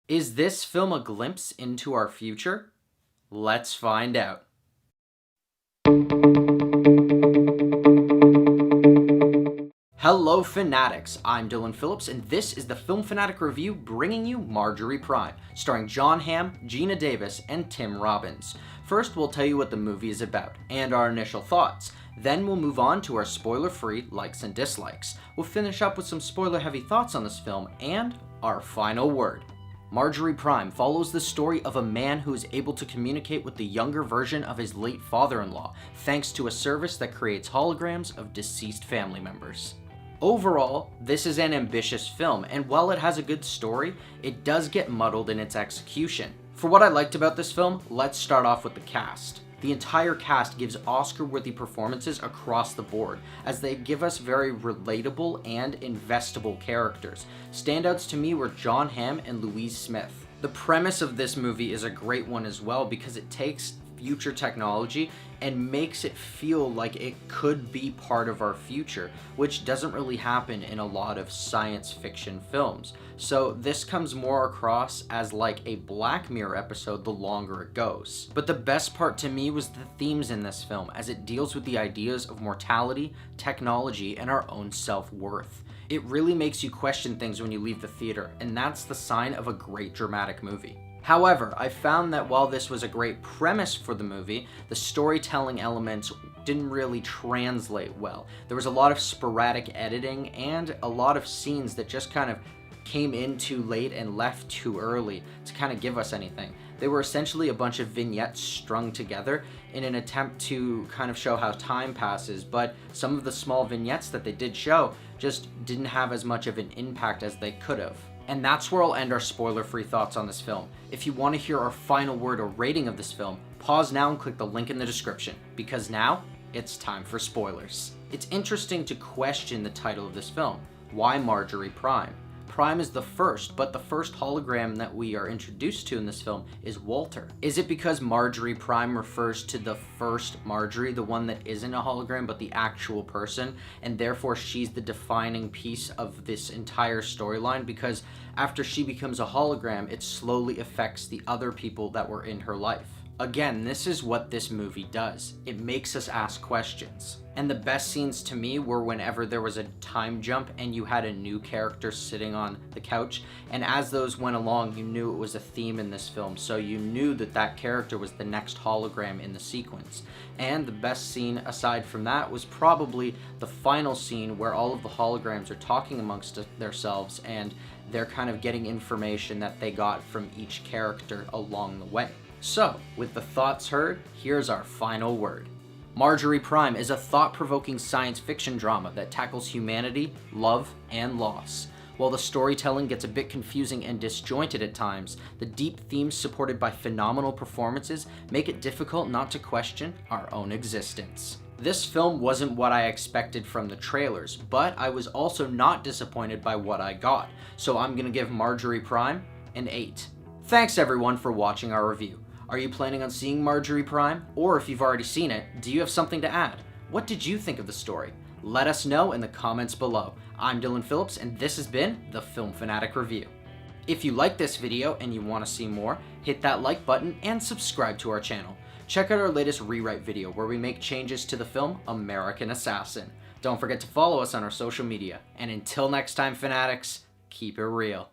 Is this film a glimpse into our future? Let's find out. Hello Fanatics, I'm Dylan Phillips, and this is the Film Fanatic Review bringing you Marjorie Prime, starring John Hamm, Geena Davis, and Tim Robbins. First, we'll tell you what the movie is about, and our initial thoughts. Then we'll move on to our spoiler-free likes and dislikes. We'll finish up with some spoiler-heavy thoughts on this film, and our final word. Marjorie Prime follows the story of a man who is able to communicate with the younger version of his late father-in-law, thanks to a service that creates holograms of deceased family members. Overall, this is an ambitious film, and while it has a good story, it does get muddled in its execution. For what I liked about this film, let's start off with the cast. The entire cast gives Oscar-worthy performances across the board, as they give us very relatable and investable characters. Standouts to me were John Hamm and Louise Smith. The premise of this movie is a great one as well, because it takes future technology and makes it feel like it could be part of our future, which doesn't really happen in a lot of science fiction films. So this comes more across as like a Black Mirror episode the longer it goes. But the best part to me was the themes in this film, as it deals with the ideas of mortality, technology, and our own self-worth. It really makes you question things when you leave the theater, and that's the sign of a great dramatic movie. However, I found that while this was a great premise for the movie, the storytelling elements didn't really translate well. There was a lot of sporadic editing and a lot of scenes that just kind of came in too late and left too early to kind of give us anything. They were essentially a bunch of vignettes strung together in an attempt to kind of show how time passes, but some of the small vignettes that they did show just didn't have as much of an impact as they could have. And that's where I'll end our spoiler-free thoughts on this film. If you want to hear our final word or rating of this film, pause now and click the link in the description, because now it's time for spoilers. It's interesting to question the title of this film. Why Marjorie Prime? Prime is the first, but the first hologram that we are introduced to in this film is Walter. Is it because Marjorie Prime refers to the first Marjorie, the one that isn't a hologram but the actual person, and therefore she's the defining piece of this entire storyline? Because after she becomes a hologram, it slowly affects the other people that were in her life. Again, this is what this movie does. It makes us ask questions. And the best scenes to me were whenever there was a time jump and you had a new character sitting on the couch, and as those went along, you knew it was a theme in this film, so you knew that that character was the next hologram in the sequence. And the best scene aside from that was probably the final scene where all of the holograms are talking amongst themselves and they're kind of getting information that they got from each character along the way. So, with the thoughts heard, here's our final word. Marjorie Prime is a thought-provoking science fiction drama that tackles humanity, love, and loss. While the storytelling gets a bit confusing and disjointed at times, the deep themes supported by phenomenal performances make it difficult not to question our own existence. This film wasn't what I expected from the trailers, but I was also not disappointed by what I got, so I'm gonna give Marjorie Prime an 8. Thanks everyone for watching our review. Are you planning on seeing Marjorie Prime? Or if you've already seen it, do you have something to add? What did you think of the story? Let us know in the comments below. I'm Dylan Phillips, and this has been the Film Fanatic Review. If you like this video and you want to see more, hit that like button and subscribe to our channel. Check out our latest rewrite video where we make changes to the film American Assassin. Don't forget to follow us on our social media. And until next time, Fanatics, keep it real.